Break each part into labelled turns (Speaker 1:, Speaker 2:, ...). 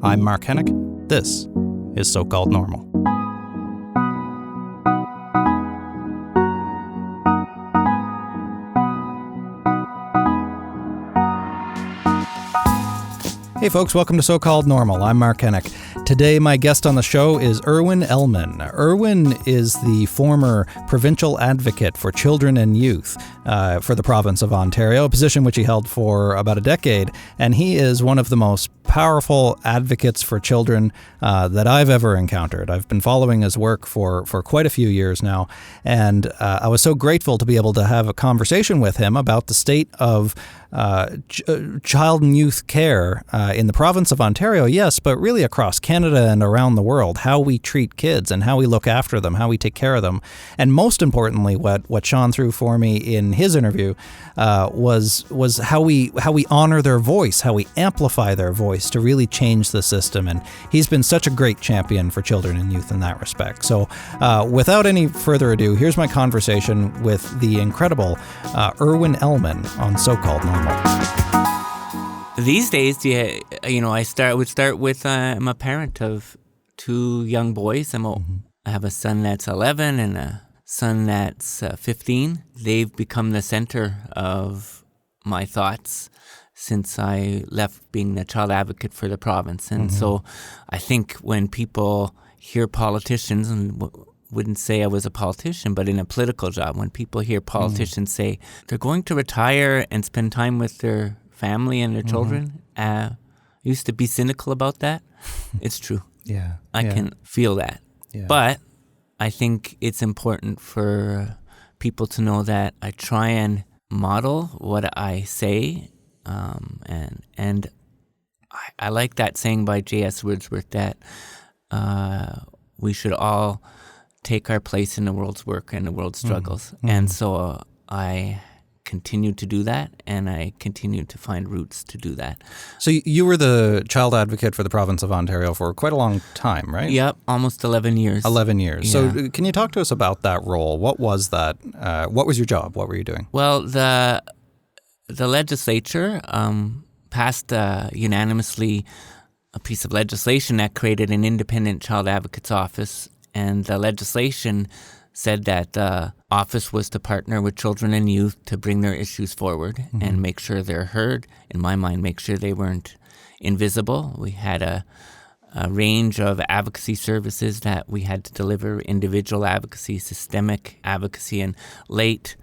Speaker 1: I'm Mark Hennick. This is So-Called Normal. Hey folks, welcome to So-Called Normal. I'm Mark Hennick. Today my guest on the show is Irwin Elman. Irwin is the former provincial advocate for children and youth for the province of Ontario, a position which he held for about a decade, and he is one of the most powerful advocates for children that I've ever encountered. I've been following his work for quite a few years now, and I was so grateful to be able to have a conversation with him about the state of child and youth care in the province of Ontario, yes, but really across Canada and around the world, how we treat kids and how we look after them, how we take care of them. And most importantly, what shone through for me in his interview was how we honor their voice, how we amplify their voice to really change the system. And he's been such a great champion for children and youth in that respect. So without any further ado, here's my conversation with the incredible Irwin Elman on So-Called Normal.
Speaker 2: These days, I would start with I'm a parent of two young boys. I have a son that's 11 and a son that's 15. They've become the center of my thoughts since I left being the child advocate for the province. And so I think when people hear politicians, and wouldn't say I was a politician, but in a political job, when people hear politicians say they're going to retire and spend time with their family and their children, I used to be cynical about that. It's true. I can feel that. But I think it's important for people to know that I try and model what I say, and I like that saying by J.S. Wordsworth that we should all take our place in the world's work and the world's struggles. And so I continue to do that, and I continue to find routes to do that.
Speaker 1: So you were the child advocate for the province of Ontario for quite a long time, right?
Speaker 2: Yep, almost 11 years.
Speaker 1: 11 years.
Speaker 2: Yeah.
Speaker 1: So can you talk to us about that role? What was that? What was your job? What were you doing?
Speaker 2: Well, the legislature passed unanimously a piece of legislation that created an independent child advocate's office. And the legislation said that the office was to partner with children and youth to bring their issues forward and make sure they're heard. In my mind, make sure they weren't invisible. We had a range of advocacy services that we had to deliver: individual advocacy, systemic advocacy, and late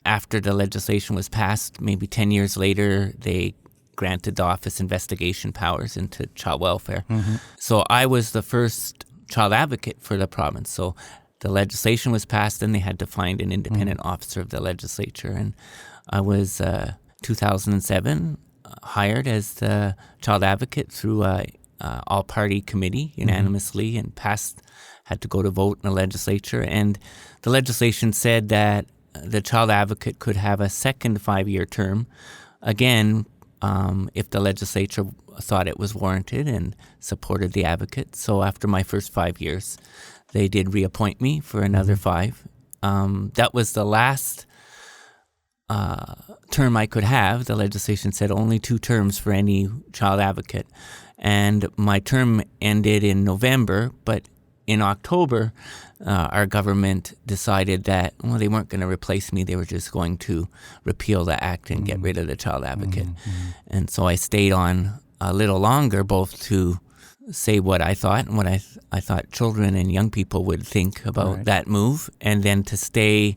Speaker 2: after the legislation was passed, maybe 10 years later, they granted the office investigation powers into child welfare. So I was the first child advocate for the province. So the legislation was passed, and they had to find an independent officer of the legislature. And I was 2007 hired as the child advocate through a all-party committee unanimously, and had to go to vote in the legislature. And the legislation said that the child advocate could have a second 5-year term, again, if the legislature thought it was warranted and supported the advocate. So after my first 5 years, they did reappoint me for another 5. That was the last term I could have. The legislation said only 2 terms for any child advocate. And my term ended in November, but in October, our government decided that, well, they weren't going to replace me. They were just going to repeal the act and get rid of the child advocate. And so I stayed on a little longer, both to say what I thought and what I thought children and young people would think about that move, and then to stay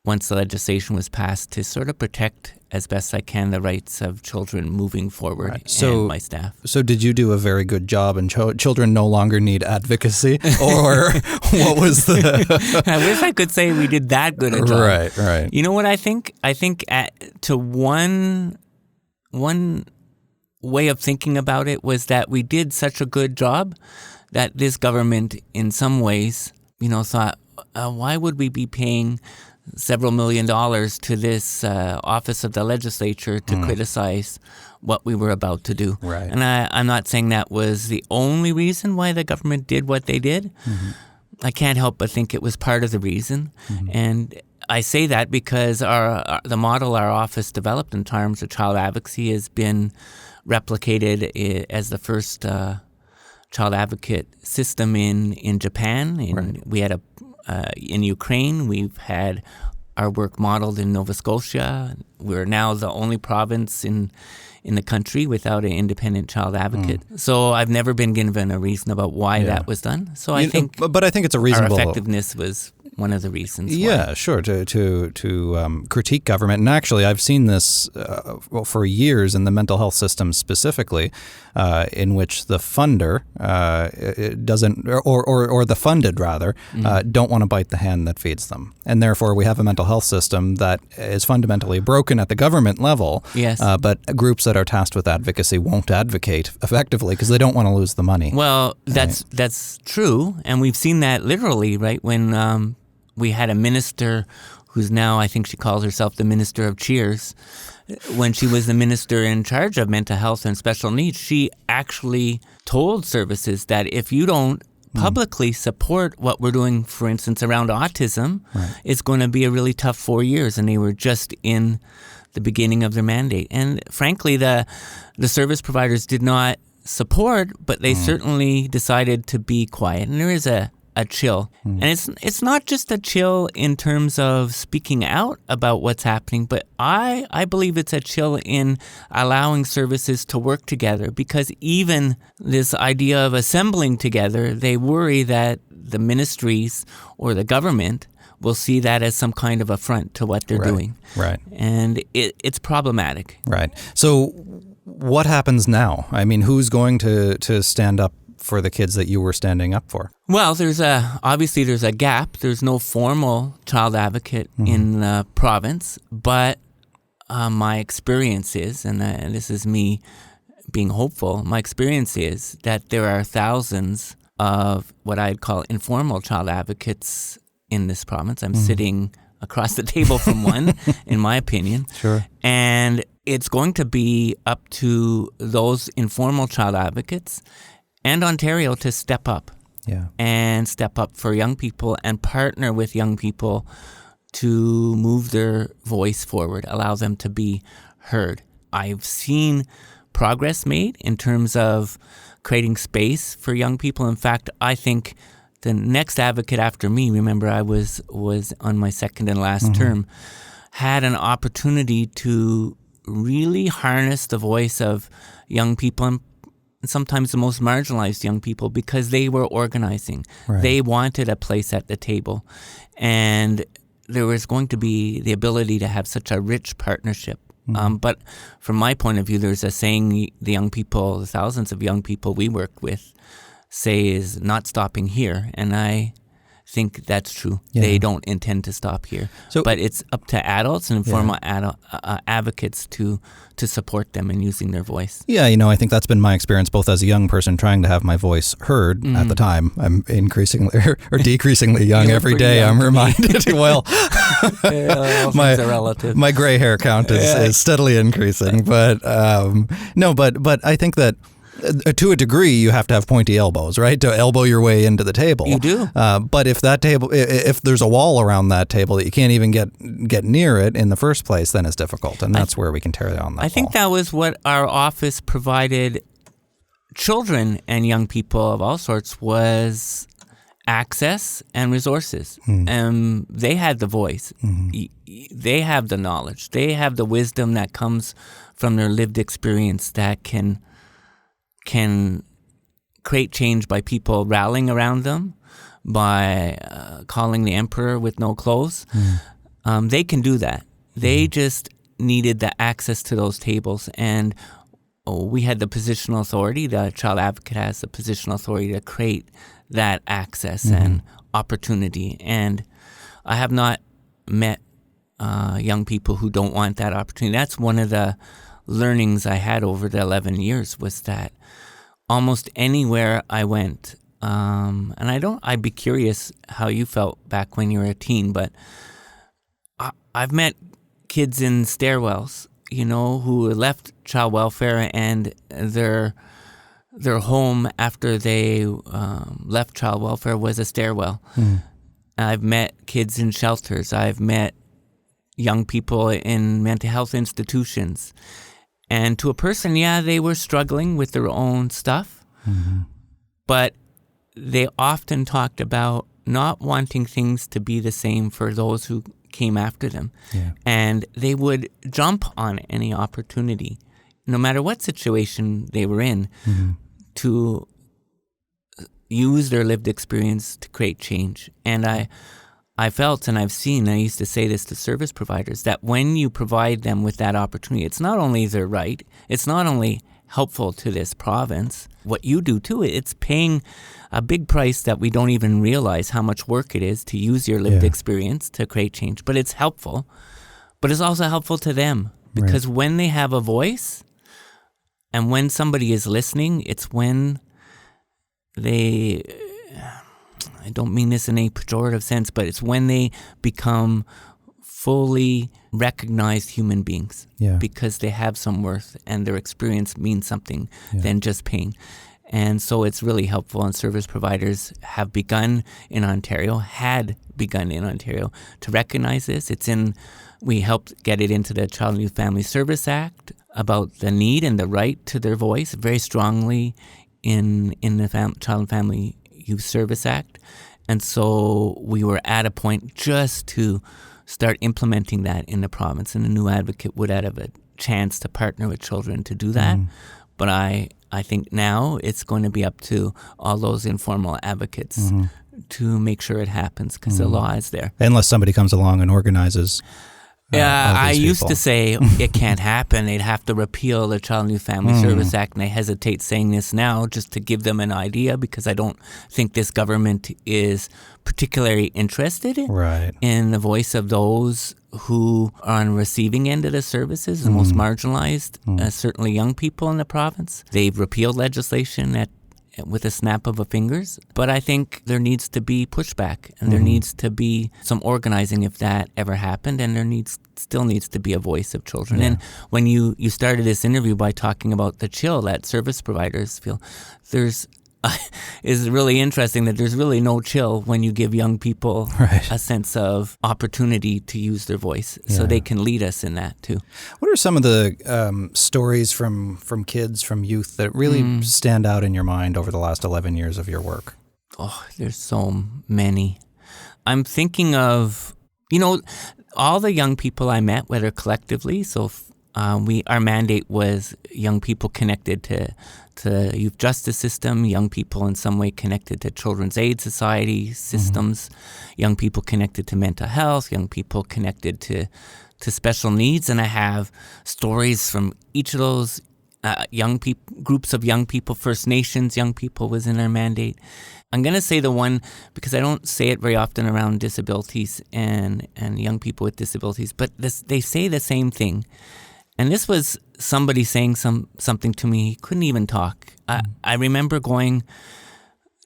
Speaker 2: once the legislation was passed to sort of protect as best I can the rights of children moving forward and my staff. So
Speaker 1: did you do a very good job and children no longer need advocacy? Or what was the...
Speaker 2: I wish I could say we did that good a job.
Speaker 1: Right.
Speaker 2: You know what I think? I think one way of thinking about it was that we did such a good job that this government in some ways, thought, why would we be paying several $1 million to this office of the legislature to criticize what we were about to do.
Speaker 1: Right.
Speaker 2: And I'm not saying that was the only reason why the government did what they did. I can't help but think it was part of the reason. And I say that because the model our office developed in terms of child advocacy has been replicated as the first child advocate system in Japan. We had in Ukraine. We've had our work modeled in Nova Scotia. We're now the only province in the country without an independent child advocate. So I've never been given a reason about why that was done. So I think
Speaker 1: it's a reasonable.
Speaker 2: Our effectiveness was one of the reasons.
Speaker 1: Yeah,
Speaker 2: why.
Speaker 1: Sure. To critique government, and actually, I've seen this for years in the mental health system specifically, in which the funder doesn't, or the funded rather, don't want to bite the hand that feeds them, and therefore we have a mental health system that is fundamentally broken at the government level.
Speaker 2: Yes.
Speaker 1: But groups that are tasked with advocacy won't advocate effectively because they don't want to lose the money.
Speaker 2: Well, that's true, and we've seen that literally, right? When we had a minister who's now, I think she calls herself the Minister of Cheers. When she was the minister in charge of mental health and special needs, she actually told services that if you don't publicly support what we're doing, for instance, around autism, it's going to be a really tough 4 years. And they were just in the beginning of their mandate. And frankly, the service providers did not support, but they certainly decided to be quiet. And there is a chill. And it's not just a chill in terms of speaking out about what's happening, but I believe it's a chill in allowing services to work together, because even this idea of assembling together, they worry that the ministries or the government will see that as some kind of affront to what they're doing.
Speaker 1: Right.
Speaker 2: And it's problematic.
Speaker 1: Right. So what happens now? I mean, who's going to stand up for the kids that you were standing up for?
Speaker 2: Well, obviously there's a gap. There's no formal child advocate in the province, but my experience is, and this is me being hopeful, my experience is that there are thousands of what I'd call informal child advocates in this province. I'm sitting across the table from one, in my opinion.
Speaker 1: Sure.
Speaker 2: And it's going to be up to those informal child advocates and Ontario to step up.
Speaker 1: Yeah.
Speaker 2: And step up for young people and partner with young people to move their voice forward, allow them to be heard. I've seen progress made in terms of creating space for young people. In fact, I think the next advocate after me, remember I was on my second and last term, had an opportunity to really harness the voice of young people and sometimes the most marginalized young people, because they were organizing. Right. They wanted a place at the table. And there was going to be the ability to have such a rich partnership. But from my point of view, there's a saying the thousands of young people we work with say is not stopping here. And I think that's true. Yeah. They don't intend to stop here. But it's up to adults and informal advocates to support them in using their voice. Yeah,
Speaker 1: I think that's been my experience both as a young person trying to have my voice heard at the time. I'm increasingly or decreasingly young every day. I'm reminded. Well, my gray hair count is steadily increasing. But but I think that to a degree, you have to have pointy elbows, right, to elbow your way into the table.
Speaker 2: You do.
Speaker 1: But if there's a wall around that table that you can't even get near it in the first place, then it's difficult, and that's where we can tear down that wall.
Speaker 2: I think that was what our office provided children and young people of all sorts was access and resources. They had the voice. They have the knowledge. They have the wisdom that comes from their lived experience that can create change by people rallying around them, by calling the emperor with no clothes. They can do that. They just needed the access to those tables. And we had the positional authority. The child advocate has the positional authority to create that access and opportunity. And I have not met young people who don't want that opportunity. That's one of the learnings I had over the 11 years was that almost anywhere I went, and I'd be curious how you felt back when you were a teen, but I've met kids in stairwells, who left child welfare and their home after they left child welfare was a stairwell. I've met kids in shelters. I've met young people in mental health institutions. And to a person, they were struggling with their own stuff. But they often talked about not wanting things to be the same for those who came after them.
Speaker 1: Yeah.
Speaker 2: And they would jump on any opportunity, no matter what situation they were in, to use their lived experience to create change. And I felt, and I've seen, I used to say this to service providers, that when you provide them with that opportunity, it's not only their right, it's not only helpful to this province, what you do too, it's paying a big price that we don't even realize how much work it is to use your lived experience to create change. But it's helpful, but it's also helpful to them, because when they have a voice and when somebody is listening, it's when they, I don't mean this in a pejorative sense, but it's when they become fully recognized human beings, because they have some worth and their experience means something than just pain. And so it's really helpful, and service providers have begun in Ontario, to recognize this. We helped get it into the Child and Youth Family Service Act about the need and the right to their voice very strongly in the Child and Family Youth Service Act. And so we were at a point just to start implementing that in the province, and a new advocate would have a chance to partner with children to do that. But I think now it's going to be up to all those informal advocates to make sure it happens, because the law is there.
Speaker 1: Unless somebody comes along and organizes.
Speaker 2: I used to say it can't happen. They'd have to repeal the Child and Youth Family Service Act, and I hesitate saying this now just to give them an idea, because I don't think this government is particularly interested in the voice of those who are on the receiving end of the services, the most marginalized, certainly young people in the province. They've repealed legislation with a snap of a fingers. But I think there needs to be pushback, and there needs to be some organizing if that ever happened, and there still needs to be a voice of children. And when you started this interview by talking about the chill that service providers feel, is really interesting that there's really no chill when you give young people a sense of opportunity to use their voice, so they can lead us in that too.
Speaker 1: What are some of the stories from kids, from youth, that really stand out in your mind over the last 11 years of your work?
Speaker 2: Oh, there's so many. I'm thinking of, all the young people I met, whether collectively, so our mandate was young people connected to the youth justice system, young people in some way connected to children's aid society systems, young people connected to mental health, young people connected to special needs. And I have stories from each of those groups of young people. First Nations young people was in our mandate. I'm going to say the one, because I don't say it very often around disabilities and young people with disabilities, but they say the same thing. And this was somebody saying something to me. He couldn't even talk. I remember going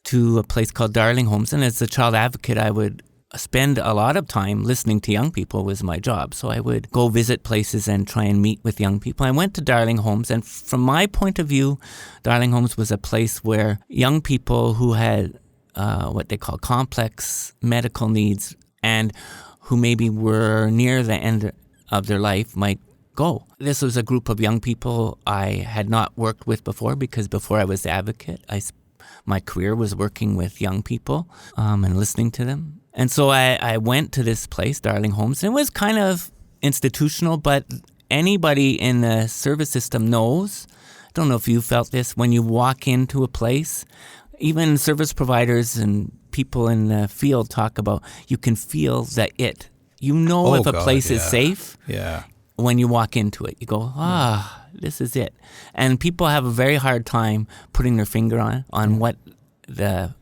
Speaker 2: to a place called Darling Homes, and as a child advocate, I would spend a lot of time listening to young people. Was my job. So I would go visit places and try and meet with young people. I went to Darling Homes, and from my point of view, Darling Homes was a place where young people who had what they call complex medical needs and who maybe were near the end of their life might go. This was a group of young people I had not worked with before, because before I was the advocate, my career was working with young people and listening to them. And so I went to this place, Darling Homes, and it was kind of institutional, but anybody in the service system knows, I don't know if you felt this, when you walk into a place, even service providers and people in the field talk about, you can feel the it. You know if a place is safe.
Speaker 1: Yeah.
Speaker 2: When you walk into it, you go, this is it. And people have a very hard time putting their finger on what the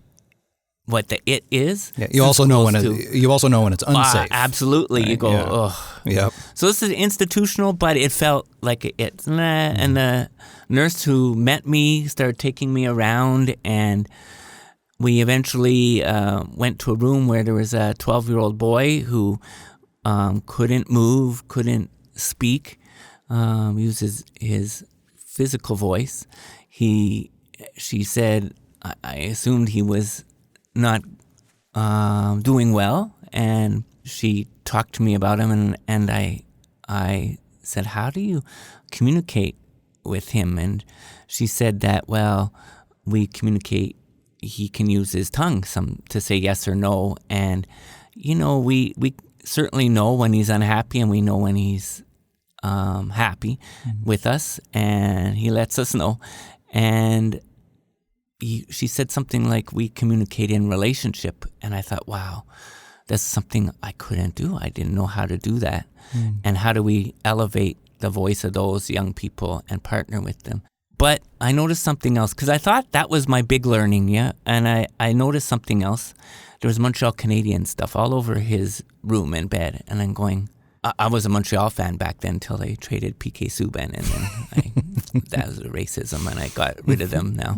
Speaker 2: it is.
Speaker 1: Yeah, you also know when it's unsafe.
Speaker 2: Absolutely. Right? You go,
Speaker 1: Yep.
Speaker 2: So this is institutional, but it felt like it. And the nurse who met me started taking me around, and we eventually went to a room where there was a 12-year-old boy who couldn't move, couldn't speak, uses his physical voice. She said, I assumed he was not doing well, and she talked to me about him, and I said, how do you communicate with him? And she said that, well, we communicate he can use his tongue to say yes or no. And, we certainly know when he's unhappy, and we know when he's happy with us, and he lets us know. And she said something like, we communicate in relationship. And I thought, wow, that's something I couldn't do. I didn't know how to do that. And how do we elevate the voice of those young people and partner with them? But I noticed something else, because I thought that was my big learning, yeah. And I noticed something else. There was Montreal Canadiens stuff all over his room and bed. And I'm going, I was a Montreal fan back then until they traded PK Subban, and then that was racism, and I got rid of them now.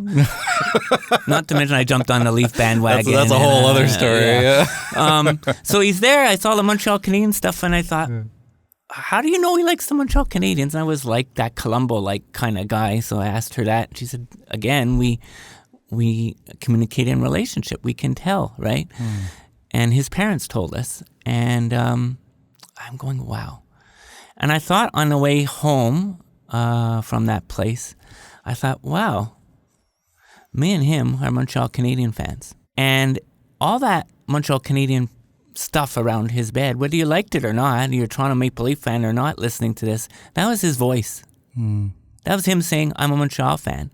Speaker 2: Not to mention I jumped on the Leaf bandwagon.
Speaker 1: That's a whole other story. Yeah.
Speaker 2: So he's there. I saw the Montreal Canadiens stuff, and I thought, how do you know he likes the Montreal Canadiens? And I was like that Columbo-like kind of guy, so I asked her that. She said, again, we communicate in relationship. We can tell, right? And his parents told us, and I'm going, wow. And I thought on the way home from that place, I thought, wow, me and him are Montreal Canadian fans. And all that Montreal Canadian stuff around his bed, whether you liked it or not, you're a Toronto Maple Leaf fan or not listening to this, that was his voice. That was him saying, I'm a Montreal fan.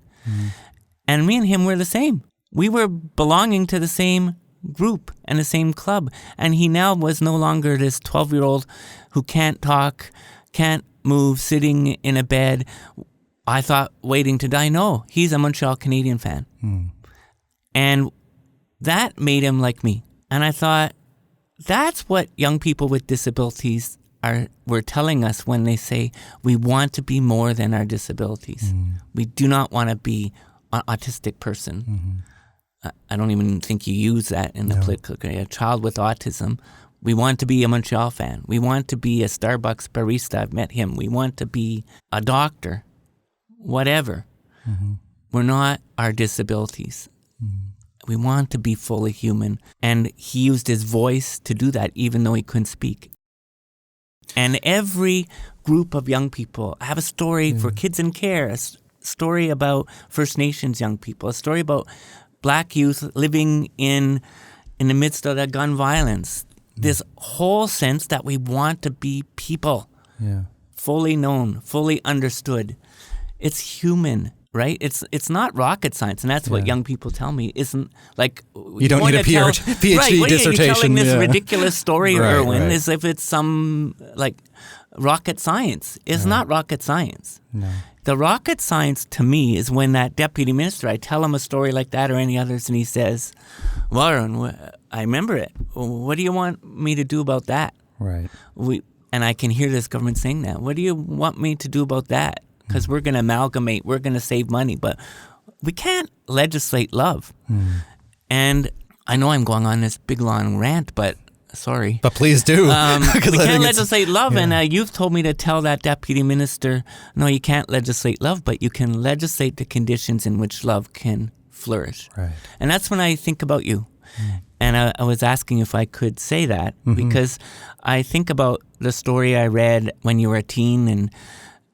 Speaker 2: And me and him were the same. We were belonging to the same group and the same club. And he now was no longer this 12-year-old who can't talk, can't move, sitting in a bed, I thought, waiting to die. No, he's a Montreal Canadian fan. And that made him like me. And I thought, that's what young people with disabilities were telling us when they say, we want to be more than our disabilities. We do not want to be an autistic person. I don't even think you use that in the political career. A child with autism. We want to be a Montreal fan. We want to be a Starbucks barista. I've met him. We want to be a doctor. Whatever. We're not our disabilities. We want to be fully human. And he used his voice to do that, even though he couldn't speak. And every group of young people, I have a story for kids in care, a story about First Nations young people, a story about Black youth living in the midst of that gun violence. This whole sense that we want to be people, fully known, fully understood. It's human, right? It's not rocket science, and that's what young people tell me. Isn't like
Speaker 1: you don't need a PhD
Speaker 2: right,
Speaker 1: dissertation.
Speaker 2: You're telling this ridiculous story,
Speaker 1: Right,
Speaker 2: Irwin,
Speaker 1: right.
Speaker 2: as if it's some like rocket science. It's not rocket science.
Speaker 1: No.
Speaker 2: The rocket science to me is when that deputy minister, I tell him a story like that or any others, and he says, Warren, I remember it. What do you want me to do about that?
Speaker 1: Right.
Speaker 2: And I can hear this government saying that. What do you want me to do about that? Because we're going to amalgamate, we're going to save money, but we can't legislate love. And I know I'm going on this big long rant, but sorry.
Speaker 1: But please do.
Speaker 2: We can't legislate love, and you've told me to tell that deputy minister, no, you can't legislate love, but you can legislate the conditions in which love can flourish.
Speaker 1: Right.
Speaker 2: And that's when I think about you. And I was asking if I could say that, because I think about the story I read when you were a teen,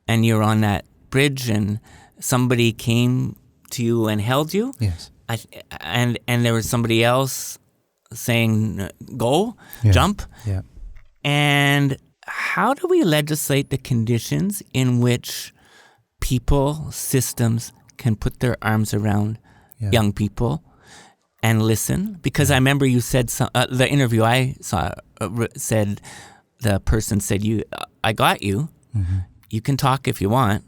Speaker 2: and you're on that bridge, and somebody came to you and held you.
Speaker 1: Yes.
Speaker 2: And there was somebody else saying, go, jump.
Speaker 1: Yeah.
Speaker 2: And how do we legislate the conditions in which people, systems can put their arms around young people and listen? Because I remember you said, the interview I saw said, the person said, I got you. You can talk if you want.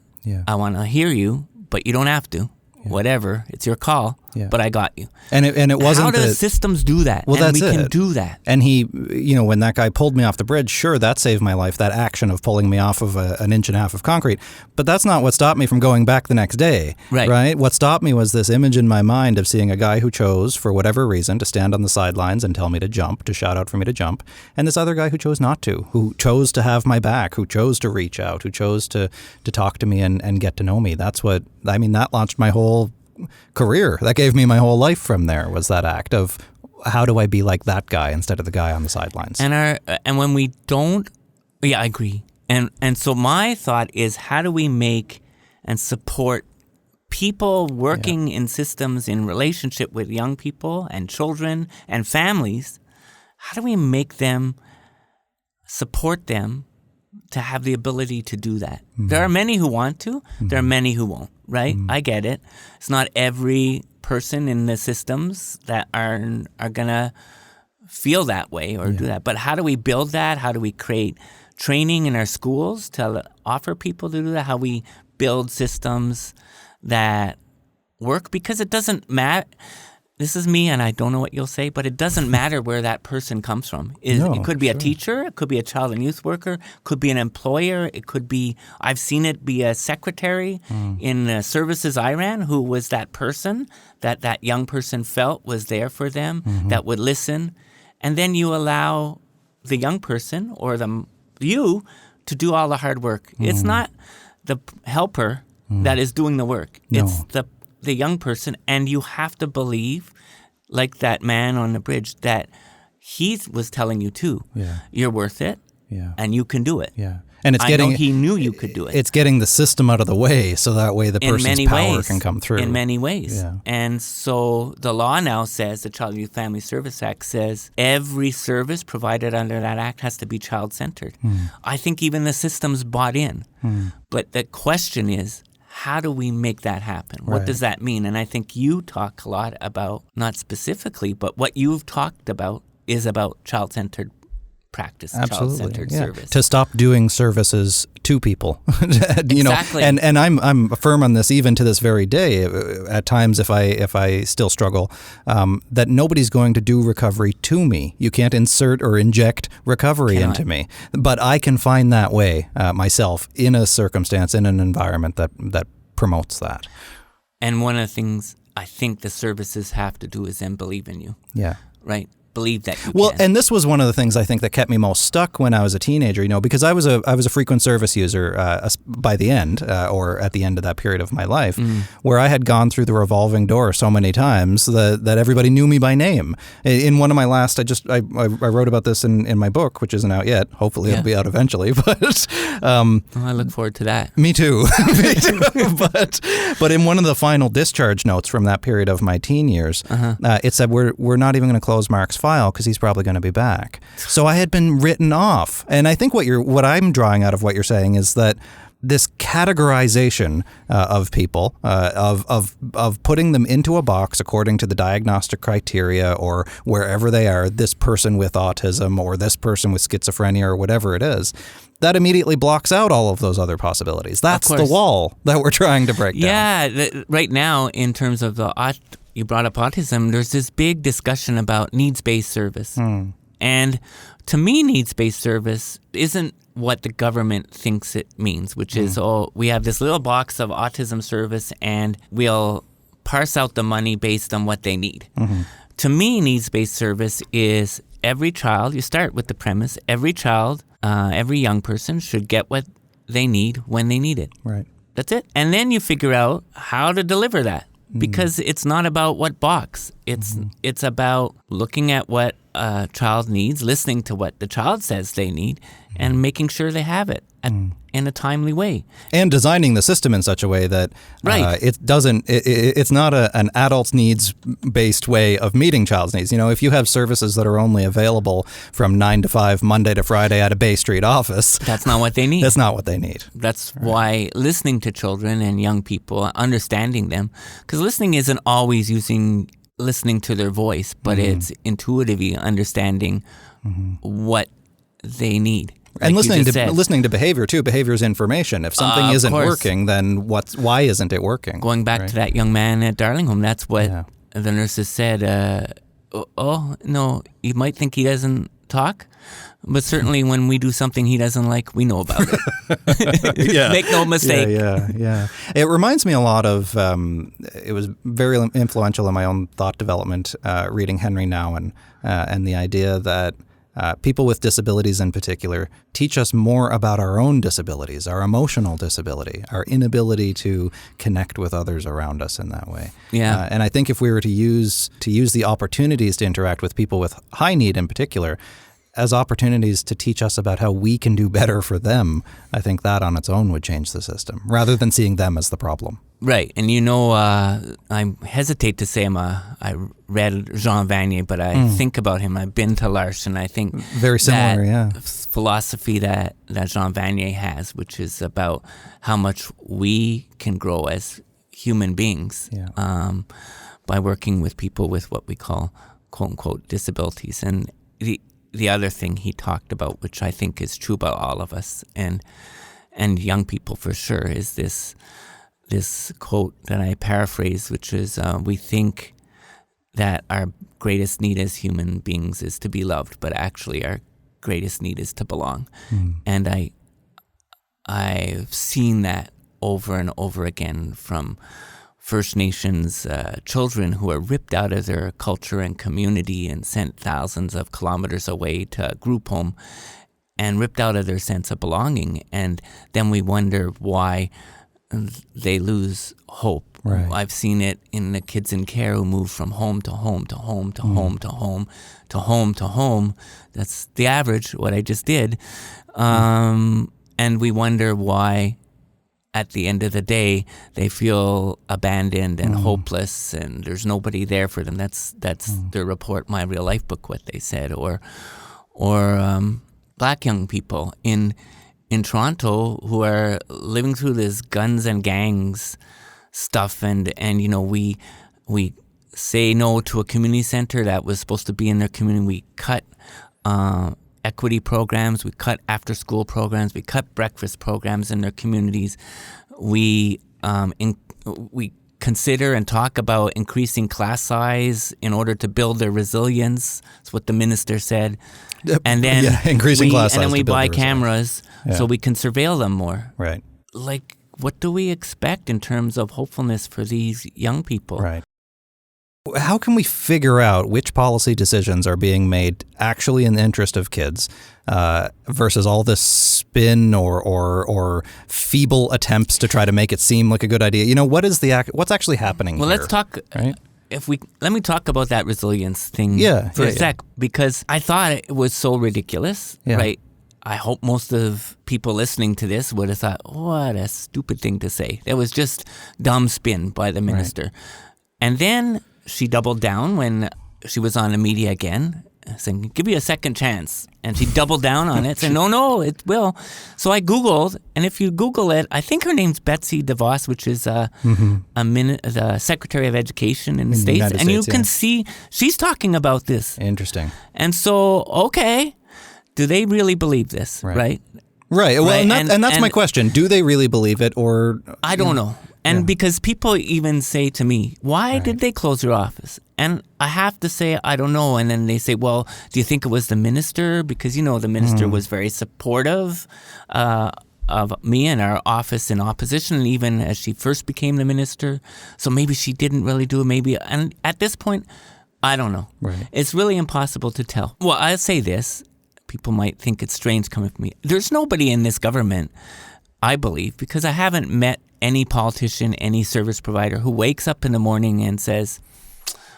Speaker 2: I want to hear you, but you don't have to. Whatever, it's your call, but I got you.
Speaker 1: And it wasn't.
Speaker 2: How do systems do that?
Speaker 1: Well,
Speaker 2: and
Speaker 1: that's
Speaker 2: we
Speaker 1: it.
Speaker 2: can do that.
Speaker 1: And he, when that guy pulled me off the bridge, sure, that saved my life, that action of pulling me off of an inch and a half of concrete. But that's not what stopped me from going back the next day. Right? What stopped me was this image in my mind of seeing a guy who chose, for whatever reason, to stand on the sidelines and tell me to jump, to shout out for me to jump, and this other guy who chose not to, who chose to have my back, who chose to reach out, who chose to talk to me and get to know me. That's what, that launched my whole career. That gave me my whole life from there, was that act of how do I be like that guy instead of the guy on the sidelines.
Speaker 2: And when we don't, I agree. And so my thought is, how do we make and support people working in systems in relationship with young people and children and families, how do we make them, support them to have the ability to do that? There are many who want to. There are many who won't, right? I get it. It's not every person in the systems that are going to feel that way or do that. But how do we build that? How do we create training in our schools to offer people to do that? How we build systems that work? Because it doesn't matter. This is me, and I don't know what you'll say, but it doesn't matter where that person comes from. It could be a teacher, it could be a child and youth worker, it could be an employer, it could be, I've seen it be a secretary in the services I ran who was that person that young person felt was there for them, that would listen. And then you allow the young person or you to do all the hard work. It's not the helper that is doing the work.
Speaker 1: No.
Speaker 2: It's the young person, and you have to believe, like that man on the bridge, that he was telling you too. Yeah. You're worth it, and you can do it.
Speaker 1: Yeah, and
Speaker 2: I know he knew you could do it.
Speaker 1: It's getting the system out of the way, so that way the person's power can come through.
Speaker 2: In many ways. Yeah. And so the law now says, the Child and Youth Family Service Act says, every service provided under that act has to be child-centered. I think even the system's bought in. But the question is, how do we make that happen? What does that mean? And I think you talk a lot about, not specifically, but what you've talked about is about child-centered practice, child-centered service.
Speaker 1: To stop doing services to people.
Speaker 2: Exactly.
Speaker 1: And I'm firm on this even to this very day. At times, if I still struggle, that nobody's going to do recovery to me. You can't insert or inject recovery into me. But I can find that way myself in a circumstance, in an environment that promotes that.
Speaker 2: And one of the things I think the services have to do is then believe in you. Yeah. Right? Believe that you can.
Speaker 1: And this was one of the things I think that kept me most stuck when I was a teenager, because I was a frequent service user by the end, or at the end of that period of my life, where I had gone through the revolving door so many times that everybody knew me by name. In one of my last, I wrote about this in my book, which isn't out yet. Hopefully it'll be out eventually. But
Speaker 2: I look forward to that.
Speaker 1: Me too. Me too. But in one of the final discharge notes from that period of my teen years, it said we're not even going to close Mark's file because he's probably going to be back. So I had been written off. And I think what I'm drawing out of what you're saying is that this categorization of people, of putting them into a box according to the diagnostic criteria or wherever they are, this person with autism or this person with schizophrenia or whatever it is, that immediately blocks out all of those other possibilities. That's the wall that we're trying to break down.
Speaker 2: Yeah, right now in terms of you brought up autism, there's this big discussion about needs-based service. And to me, needs-based service isn't what the government thinks it means, which is, we have this little box of autism service and we'll parse out the money based on what they need. To me, needs-based service is every child, you start with the premise, every child, every young person should get what they need when they need it.
Speaker 1: Right.
Speaker 2: That's it. And then you figure out how to deliver that. Because it's not about what box. It's about looking at what a child needs, listening to what the child says they need, and making sure they have it in a timely way.
Speaker 1: And designing the system in such a way that it's not an adult's needs based way of meeting child's needs. If you have services that are only available from 9 to 5, Monday to Friday at a Bay Street office.
Speaker 2: That's not what they need.
Speaker 1: That's not what they need.
Speaker 2: That's why listening to children and young people, understanding them, because listening isn't always listening to their voice, but it's intuitively understanding what they need. Like
Speaker 1: and listening to behavior too. Behavior is information. If something isn't working, then why isn't it working?
Speaker 2: Going back to that young man at Darling Home, that's what the nurses said. No, you might think he doesn't talk, but certainly when we do something he doesn't like, we know about it. Make no mistake.
Speaker 1: Yeah. It reminds me a lot of, it was very influential in my own thought development, reading Henry Nouwen, and the idea that people with disabilities in particular teach us more about our own disabilities, our emotional disability, our inability to connect with others around us in that way.
Speaker 2: Yeah.
Speaker 1: And I think if we were to use the opportunities to interact with people with high need in particular as opportunities to teach us about how we can do better for them, I think that on its own would change the system, rather than seeing them as the problem.
Speaker 2: Right, and I hesitate to say I read Jean Vanier, but I think about him. I've been to L'Arche, and I think
Speaker 1: very similar,
Speaker 2: philosophy that Jean Vanier has, which is about how much we can grow as human beings by working with people with what we call quote unquote disabilities. And the other thing he talked about, which I think is true about all of us and young people for sure, is this quote that I paraphrase, which is, we think that our greatest need as human beings is to be loved, but actually our greatest need is to belong. And I've seen that over and over again from First Nations children who are ripped out of their culture and community and sent thousands of kilometers away to a group home and ripped out of their sense of belonging. And then we wonder why they lose hope.
Speaker 1: Right.
Speaker 2: I've seen it in the kids in care who move from home to home to home to home to home to home to home. That's the average, what I just did. And we wonder why at the end of the day they feel abandoned and hopeless and there's nobody there for them. That's the report, My Real Life book, what they said. Or Black young people in Toronto who are living through this guns and gangs stuff, and we say no to a community center that was supposed to be in their community. We cut equity programs, we cut after school programs, we cut breakfast programs in their communities. We consider and talk about increasing class size in order to build their resilience. That's what the minister said. And then
Speaker 1: increasing class size,
Speaker 2: and then we buy cameras so we can surveil them more.
Speaker 1: Right.
Speaker 2: Like, what do we expect in terms of hopefulness for these young people?
Speaker 1: Right. How can we figure out which policy decisions are being made actually in the interest of kids versus all this spin or feeble attempts to try to make it seem like a good idea? What's actually happening here?
Speaker 2: Well, let's talk.
Speaker 1: Right?
Speaker 2: Let me talk about that resilience thing for a sec, because I thought it was so ridiculous, right? I hope most of people listening to this would have thought, what a stupid thing to say. It was just dumb spin by the minister. Right. And then she doubled down when she was on the media again, saying, give you a second chance. And she doubled down on it, saying, no, it will. So I Googled, and if you Google it, I think her name's Betsy DeVos, which is the Secretary of Education in the States. And you can see she's talking about this.
Speaker 1: Interesting.
Speaker 2: And so, okay, do they really believe this, right?
Speaker 1: Right. Well, right. And that's my question. Do they really believe it, or...
Speaker 2: I don't know. And because people even say to me, why did they close your office? And I have to say, I don't know. And then they say, well, do you think it was the minister? Because, the minister was very supportive of me and our office in opposition, and even as she first became the minister. So maybe she didn't really do it. Maybe. And at this point, I don't know.
Speaker 1: Right.
Speaker 2: It's really impossible to tell. Well, I'll say this. People might think it's strange coming from me. There's nobody in this government, I believe, because I haven't met any politician, any service provider who wakes up in the morning and says,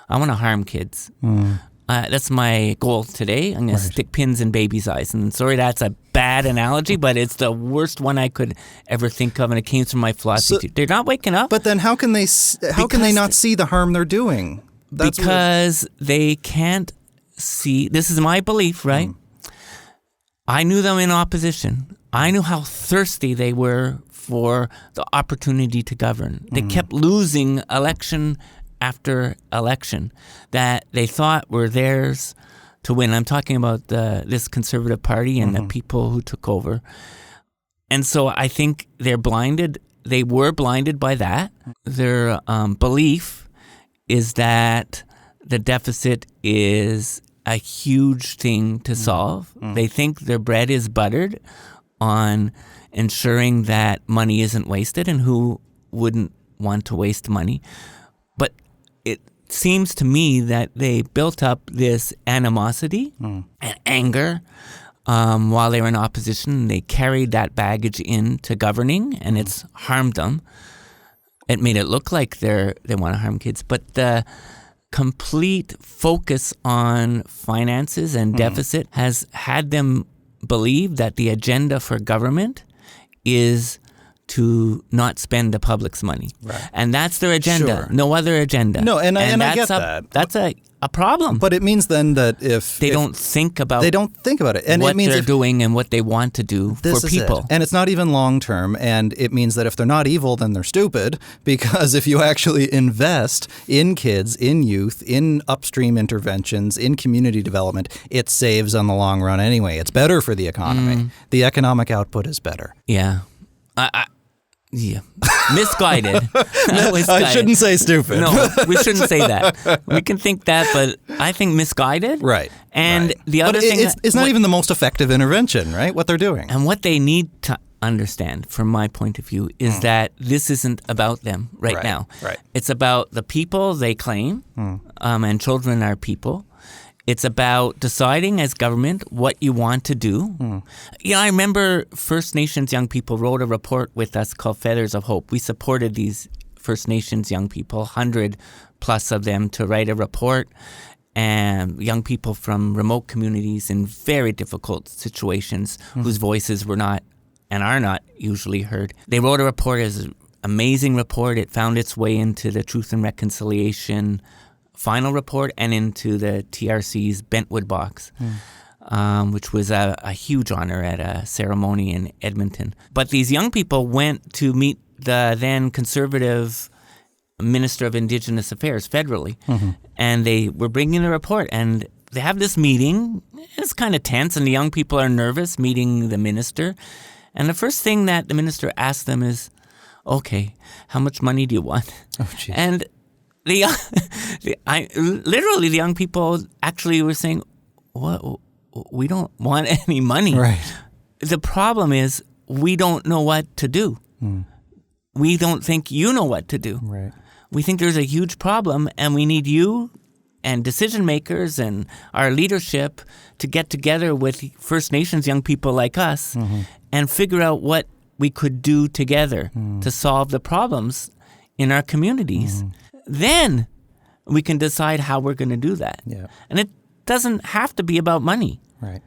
Speaker 2: I want to harm kids. That's my goal today. I'm going to stick pins in babies' eyes. And sorry, that's a bad analogy, but it's the worst one I could ever think of, and it came from my philosophy. They're not waking up.
Speaker 1: But then how can they not see the harm they're doing?
Speaker 2: Because they can't see. This is my belief, right? I knew them in opposition. I knew how thirsty they were for the opportunity to govern. They kept losing election after election that they thought were theirs to win. I'm talking about this Conservative Party and the people who took over. And so I think they're blinded. They were blinded by that. Their belief is that the deficit is a huge thing to solve. They think their bread is buttered on ensuring that money isn't wasted, and who wouldn't want to waste money. But it seems to me that they built up this animosity and anger while they were in opposition. They carried that baggage into governing, and it's harmed them. It made it look like they want to harm kids. But the complete focus on finances and deficit has had them believe that the agenda for government is to not spend the public's money.
Speaker 1: Right.
Speaker 2: And that's their agenda.
Speaker 1: Sure.
Speaker 2: No other agenda.
Speaker 1: No, and I
Speaker 2: that's
Speaker 1: get that.
Speaker 2: That's a problem.
Speaker 1: But it means then that if
Speaker 2: they don't think about
Speaker 1: it, and
Speaker 2: what
Speaker 1: it means
Speaker 2: they're doing and what they want to do for people.
Speaker 1: And it's not even long term, and it means that if they're not evil, then they're stupid, because if you actually invest in kids, in youth, in upstream interventions, in community development, it saves on the long run anyway. It's better for the economy. The economic output is better.
Speaker 2: Yeah. Yeah. Misguided.
Speaker 1: I shouldn't say stupid.
Speaker 2: No, we shouldn't say that. We can think that, but I think misguided.
Speaker 1: Right.
Speaker 2: And
Speaker 1: right.
Speaker 2: the other thing...
Speaker 1: It's not even the most effective intervention, right, what they're doing.
Speaker 2: And what they need to understand, from my point of view, is that this isn't about them right now.
Speaker 1: Right.
Speaker 2: It's about the people they claim, and children are people. It's about deciding as government what you want to do. I remember First Nations young people wrote a report with us called Feathers of Hope. We supported these First Nations young people, 100 plus of them, to write a report. And young people from remote communities in very difficult situations whose voices were not and are not usually heard. They wrote a report as an amazing report. It found its way into the Truth and Reconciliation final report and into the TRC's Bentwood box, which was a huge honor at a ceremony in Edmonton. But these young people went to meet the then Conservative Minister of Indigenous Affairs federally, and they were bringing the report, and they have this meeting. It's kind of tense, and the young people are nervous meeting the minister. And the first thing that the minister asked them is, okay, how much money do you want?
Speaker 1: Oh, geez.
Speaker 2: And the young people actually were saying, "What? We don't want any money."
Speaker 1: Right.
Speaker 2: The problem is we don't know what to do. We don't think you know what to do.
Speaker 1: Right.
Speaker 2: We think there's a huge problem, and we need you and decision makers and our leadership to get together with First Nations young people like us and figure out what we could do together to solve the problems in our communities. Then we can decide how we're going to do that.
Speaker 1: Yeah.
Speaker 2: And it doesn't have to be about money.
Speaker 1: Right.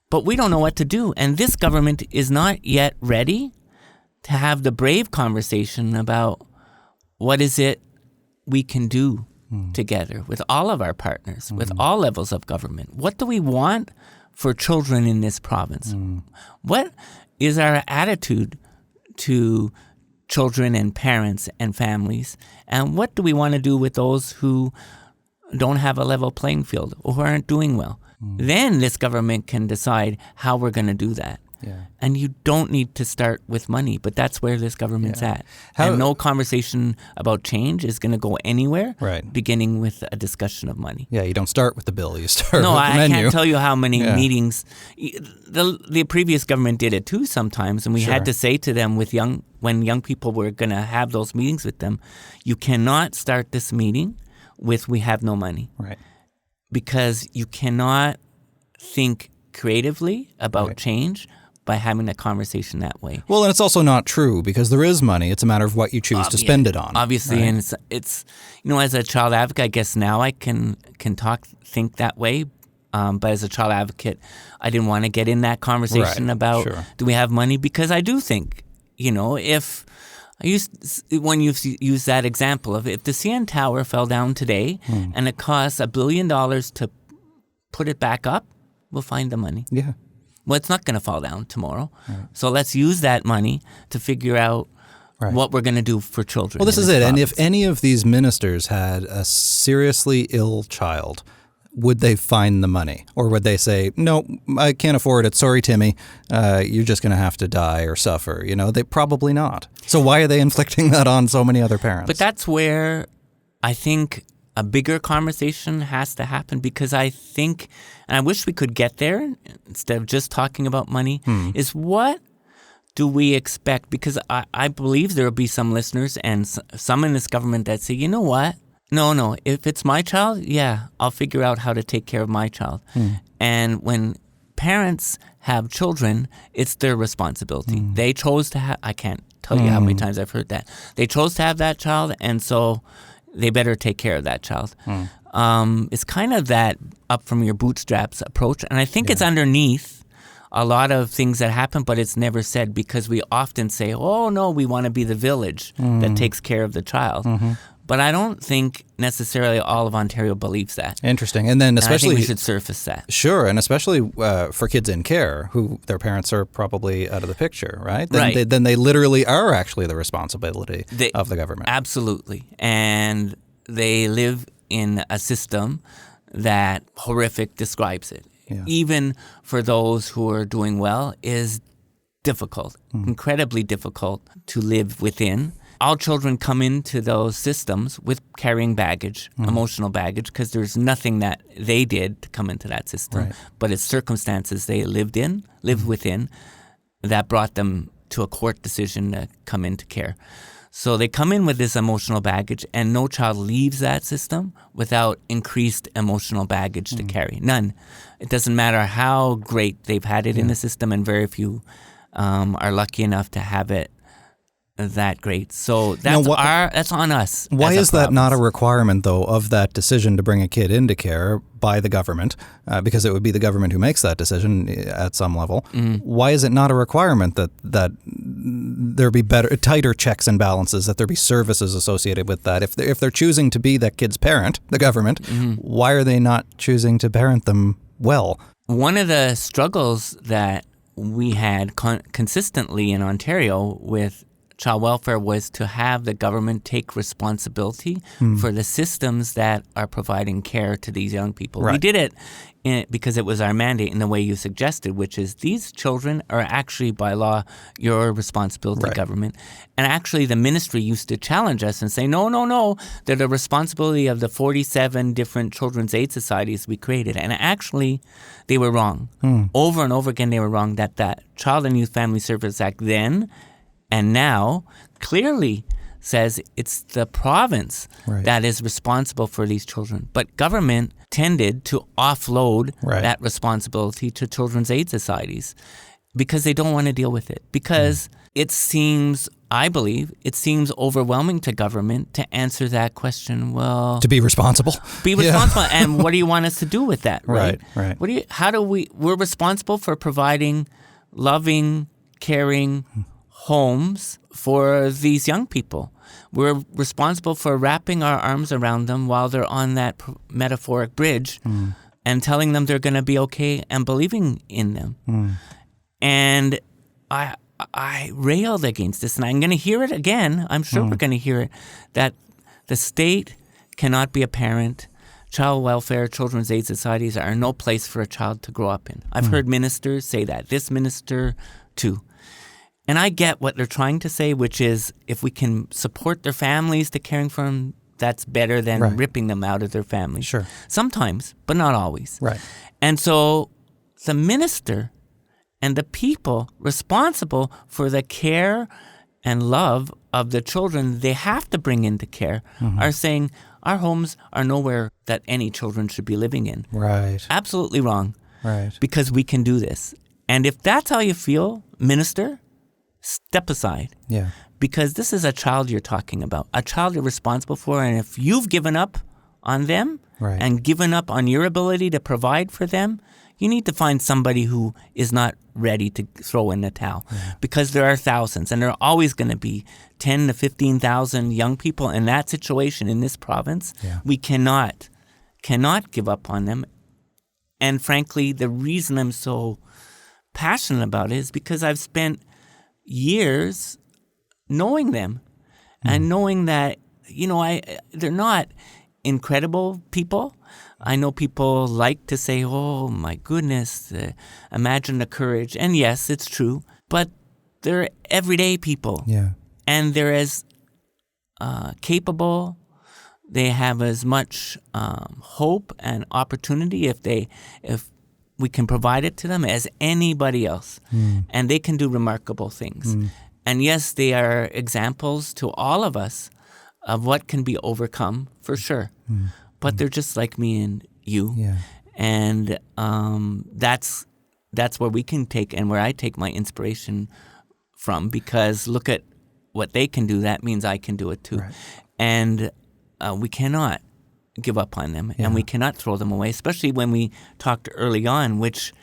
Speaker 2: But we don't know what to do. And this government is not yet ready to have the brave conversation about what is it we can do together with all of our partners, with all levels of government. What do we want for children in this province? What is our attitude to children and parents and families? And what do we want to do with those who don't have a level playing field or who aren't doing well? Then this government can decide how we're going to do that.
Speaker 1: Yeah.
Speaker 2: And you don't need to start with money, but that's where this government's at. And no conversation about change is going to go anywhere, beginning with a discussion of money.
Speaker 1: Yeah, you don't start with the bill, you start with the
Speaker 2: I
Speaker 1: menu.
Speaker 2: can't tell you how many meetings. The previous government did it too sometimes, and we had to say to them when young people were going to have those meetings with them, you cannot start this meeting with "we have no money."
Speaker 1: Right.
Speaker 2: Because you cannot think creatively about change by having a conversation that way.
Speaker 1: Well, and it's also not true, because there is money. It's a matter of what you choose to spend it on.
Speaker 2: Obviously, and it's as a child advocate, I guess now I can think that way. But as a child advocate, I didn't want to get in that conversation about do we have money, because I do think, if when you've used that example of if the CN Tower fell down today and it costs $1 billion to put it back up, we'll find the money.
Speaker 1: Yeah.
Speaker 2: Well, it's not going to fall down tomorrow. Right. So let's use that money to figure out what we're going to do for children.
Speaker 1: Well, this is it. And if any of these ministers had a seriously ill child, would they find the money? Or would they say, no, I can't afford it. Sorry, Timmy. You're just going to have to die or suffer. They probably not. So why are they inflicting that on so many other parents?
Speaker 2: But that's where I think a bigger conversation has to happen, because I think, and I wish we could get there instead of just talking about money, is what do we expect? Because I believe there will be some listeners and some in this government that say, you know what? No, if it's my child, I'll figure out how to take care of my child. And when parents have children, it's their responsibility. They chose to have, I can't tell you how many times I've heard that. They chose to have that child, and so they better take care of that child. It's kind of that up from your bootstraps approach. And I think it's underneath a lot of things that happen, but it's never said because we often say, oh, no, we want to be the village that takes care of the child. But I don't think necessarily all of Ontario believes that.
Speaker 1: Interesting. And then especially...
Speaker 2: And I think we should surface that.
Speaker 1: Sure. And especially for kids in care who their parents are probably out of the picture, right? Then they literally are actually the responsibility of the government.
Speaker 2: Absolutely. And they live in a system that horrific describes it. Yeah. Even for those who are doing well is difficult, incredibly difficult to live within. All children come into those systems with carrying baggage, emotional baggage, because there's nothing that they did to come into that system, but it's circumstances they lived within, that brought them to a court decision to come into care. So they come in with this emotional baggage, and no child leaves that system without increased emotional baggage to carry. None. It doesn't matter how great they've had it in the system, and very few are lucky enough to have it that great. So that's on us.
Speaker 1: Why is that not a requirement, though, of that decision to bring a kid into care by the government? Because it would be the government who makes that decision at some level. Why is it not a requirement that there be tighter checks and balances, that there be services associated with that? If they're choosing to be that kid's parent, the government, why are they not choosing to parent them well?
Speaker 2: One of the struggles that we had consistently in Ontario with child welfare was to have the government take responsibility for the systems that are providing care to these young people. We did it because it was our mandate in the way you suggested, which is these children are actually by law your responsibility, government. And actually the ministry used to challenge us and say, no, they're the responsibility of the 47 different children's aid societies we created. And actually they were wrong. Over and over again they were wrong, that Child and Youth Family Service Act then and now clearly says it's the province that is responsible for these children. But government tended to offload that responsibility to children's aid societies because they don't want to deal with it. Because it seems, I believe, overwhelming to government to answer that question. Well,
Speaker 1: to be responsible.
Speaker 2: And what do you want us to do with that? Right. We're responsible for providing loving, caring homes for these young people. We're responsible for wrapping our arms around them while they're on that metaphoric bridge and telling them they're going to be okay and believing in them. And I railed against this, and I'm going to hear it again. I'm sure we're going to hear it, that the state cannot be a parent. Child welfare, children's aid societies are no place for a child to grow up in. I've heard ministers say that. This minister, too. And I get what they're trying to say, which is if we can support their families to caring for them, that's better than ripping them out of their families.
Speaker 1: Sure.
Speaker 2: Sometimes, but not always.
Speaker 1: Right.
Speaker 2: And so the minister and the people responsible for the care and love of the children they have to bring into care are saying our homes are nowhere that any children should be living in.
Speaker 1: Right.
Speaker 2: Absolutely wrong.
Speaker 1: Right.
Speaker 2: Because we can do this. And if that's how you feel, minister, step aside.
Speaker 1: Yeah.
Speaker 2: Because this is a child you're talking about, a child you're responsible for. And if you've given up on them and given up on your ability to provide for them, you need to find somebody who is not ready to throw in the towel. Because there are thousands, and there are always going to be 10 to 15,000 young people in that situation in this province. We cannot give up on them. And frankly, the reason I'm so passionate about it is because I've spent years knowing them and knowing that, they're not incredible people. I know people like to say, oh my goodness, imagine the courage. And yes, it's true, but they're everyday people.
Speaker 1: Yeah.
Speaker 2: And they're as capable. They have as much hope and opportunity if we can provide it to them as anybody else. And they can do remarkable things. And yes, they are examples to all of us of what can be overcome, for sure. But they're just like me and you.
Speaker 1: Yeah.
Speaker 2: And that's where we can take, and where I take my inspiration from, because look at what they can do. That means I can do it too. Right. And we cannot give up on them, and we cannot throw them away, especially when we talked early on, which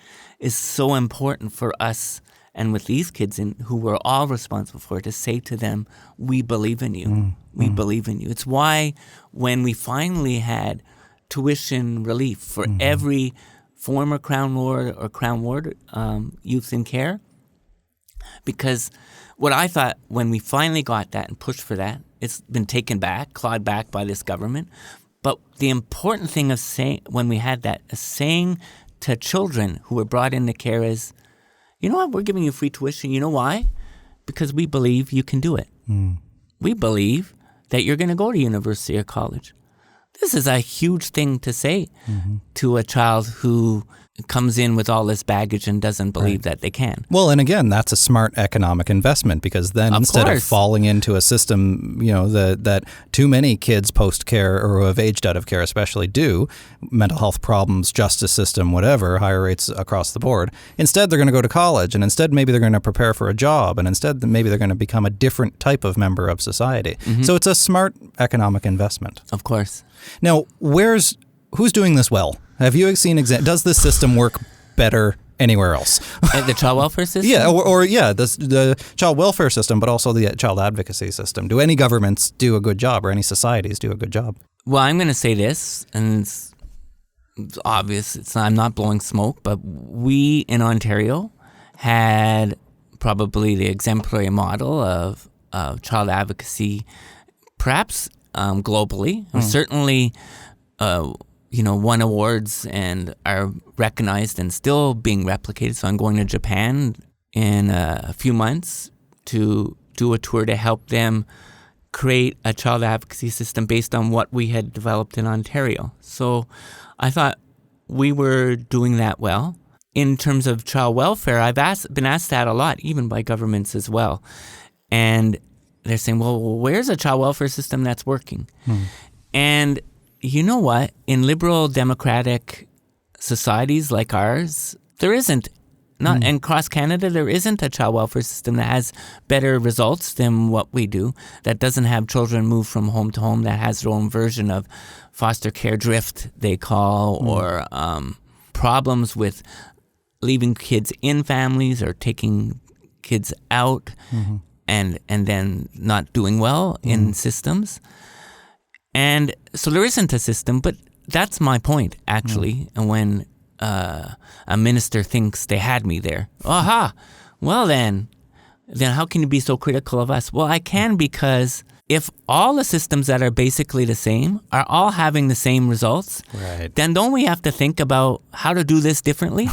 Speaker 2: is so important for us and with these kids who we're all responsible for, to say to them, we believe in you. We believe in you. It's why when we finally had tuition relief for every former Crown Ward or Crown Ward youth in care, because what I thought when we finally got that and pushed for that, it's been taken back, clawed back by this government. But the important thing of saying, when we had that, saying to children who were brought into care is, you know what, we're giving you free tuition. You know why? Because we believe you can do it. We believe that you're going to go to university or college. This is a huge thing to say to a child who comes in with all this baggage and doesn't believe that they can.
Speaker 1: Well, and again, that's a smart economic investment, because then instead of falling into a system, that too many kids post-care or who have aged out of care especially do, mental health problems, justice system, whatever, higher rates across the board, instead they're going to go to college, and instead maybe they're going to prepare for a job, and instead maybe they're going to become a different type of member of society. So it's a smart economic investment.
Speaker 2: Of course.
Speaker 1: Now, who's doing this well? Have you seen does this system work better anywhere else?
Speaker 2: The child welfare system?
Speaker 1: Yeah, the child welfare system, but also the child advocacy system. Do any governments do a good job, or any societies do a good job?
Speaker 2: Well, I'm going to say this, and it's obvious. I'm not blowing smoke, but we in Ontario had probably the exemplary model of child advocacy, perhaps globally. Certainly, won awards and are recognized and still being replicated. So I'm going to Japan in a few months to do a tour to help them create a child advocacy system based on what we had developed in Ontario. So I thought we were doing that well. In terms of child welfare, I've been asked that a lot, even by governments as well. And they're saying, well, where's a child welfare system that's working? And you know what? In liberal democratic societies like ours, there isn't. And across Canada, there isn't a child welfare system that has better results than what we do, that doesn't have children move from home to home, that has their own version of foster care drift, they call, or problems with leaving kids in families or taking kids out and then not doing well in systems. And so there isn't a system, but that's my point, actually. And when a minister thinks they had me there, aha, well then how can you be so critical of us? Well, I can, because if all the systems that are basically the same are all having the same results, then don't we have to think about how to do this differently?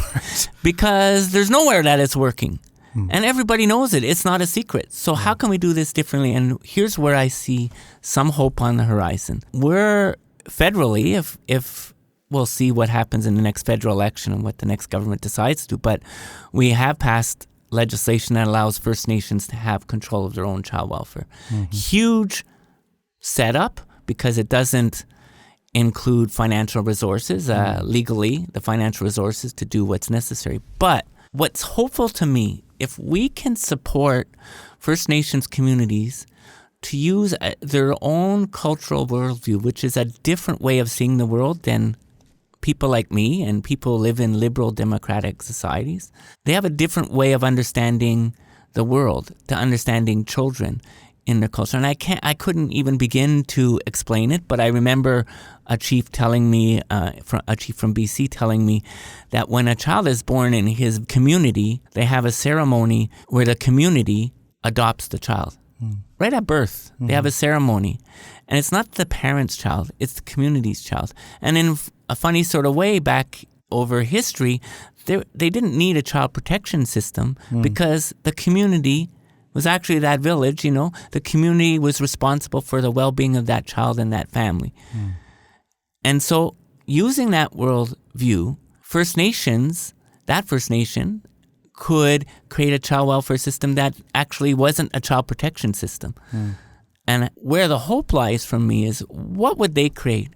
Speaker 2: Because there's nowhere that it's working. And everybody knows it. It's not a secret. So how can we do this differently? And here's where I see some hope on the horizon. We're federally, if we'll see what happens in the next federal election and what the next government decides to, but we have passed legislation that allows First Nations to have control of their own child welfare. Huge setup, because it doesn't include financial resources, legally, the financial resources to do what's necessary. But what's hopeful to me, if we can support First Nations communities to use their own cultural worldview, which is a different way of seeing the world than people like me and people who live in liberal democratic societies, they have a different way of understanding the world, to understanding children in their culture. And I couldn't even begin to explain it, but I remember a chief telling me, a chief from BC telling me that when a child is born in his community, they have a ceremony where the community adopts the child. Right at birth, they have a ceremony. And it's not the parent's child, it's the community's child. And in a funny sort of way, back over history, they didn't need a child protection system because the community was actually that village, the community was responsible for the well-being of that child and that family. And so using that world view, that First Nation could create a child welfare system that actually wasn't a child protection system. And where the hope lies from me is, what would they create?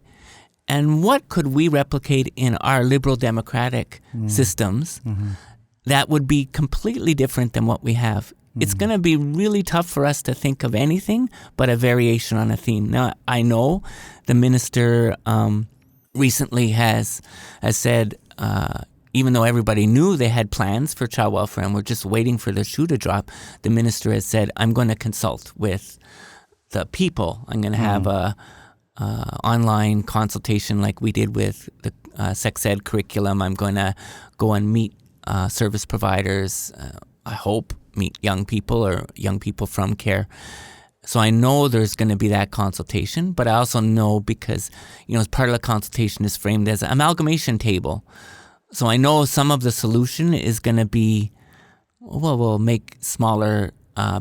Speaker 2: And what could we replicate in our liberal democratic systems that would be completely different than what we have? It's going to be really tough for us to think of anything but a variation on a theme. Now, I know the minister recently has said even though everybody knew they had plans for child welfare and were just waiting for the shoe to drop, the minister has said, I'm going to consult with the people. I'm going to have a online consultation like we did with the sex ed curriculum. I'm going to go and meet service providers, I hope meet young people or young people from care. So I know there's going to be that consultation, but I also know because, as part of the consultation is framed as an amalgamation table. So I know some of the solution is going to be, we'll make smaller,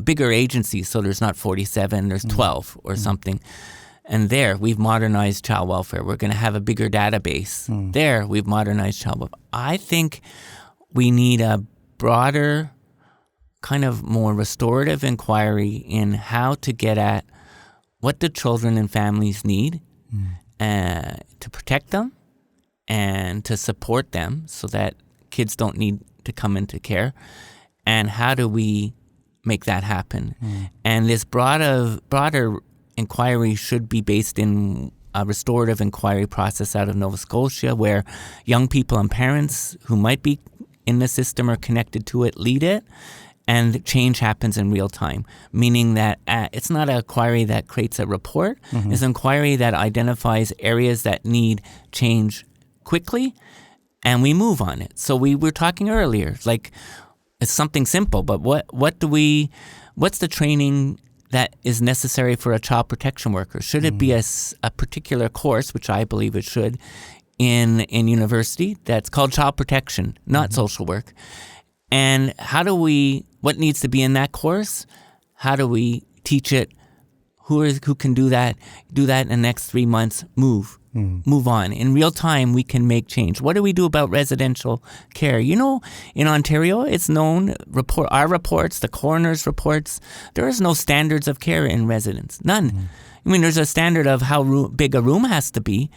Speaker 2: bigger agencies. So there's not 47, there's 12 or something. And there, we've modernized child welfare. We're going to have a bigger database. There, we've modernized child welfare. I think we need a broader, kind of more restorative inquiry in how to get at what the children and families need to protect them and to support them so that kids don't need to come into care. And how do we make that happen? And this broader inquiry should be based in a restorative inquiry process out of Nova Scotia where young people and parents who might be in the system or connected to it lead it, and change happens in real time, meaning that it's not an inquiry that creates a report. It's an inquiry that identifies areas that need change quickly, and we move on it. So we were talking earlier, like it's something simple, but what's the training that is necessary for a child protection worker? Should it be a particular course, which I believe it should, in university that's called child protection, not social work? And what needs to be in that course? How do we teach it? Who can do that in the next 3 months? Move on. In real time, we can make change. What do we do about residential care? In Ontario, it's known, our reports, the coroner's reports, there is no standards of care in residence. None. I mean, there's a standard of how big a room has to be,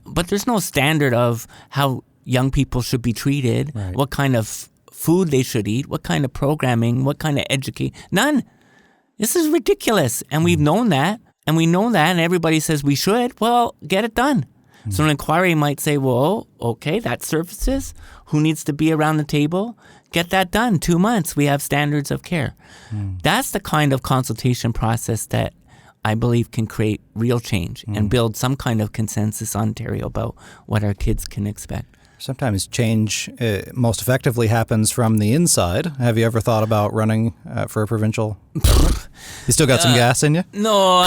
Speaker 2: but there's no standard of how young people should be treated, what kind of food they should eat, what kind of programming, what kind of education. None. This is ridiculous. And we've known that. And we know that. And everybody says we should. Well, get it done. So an inquiry might say, well, okay, that surfaces. Who needs to be around the table? Get that done. 2 months. We have standards of care. That's the kind of consultation process that I believe can create real change and build some kind of consensus in Ontario about what our kids can expect.
Speaker 1: Sometimes change most effectively happens from the inside. Have you ever thought about running for a provincial government? You still got some gas in you?
Speaker 2: No.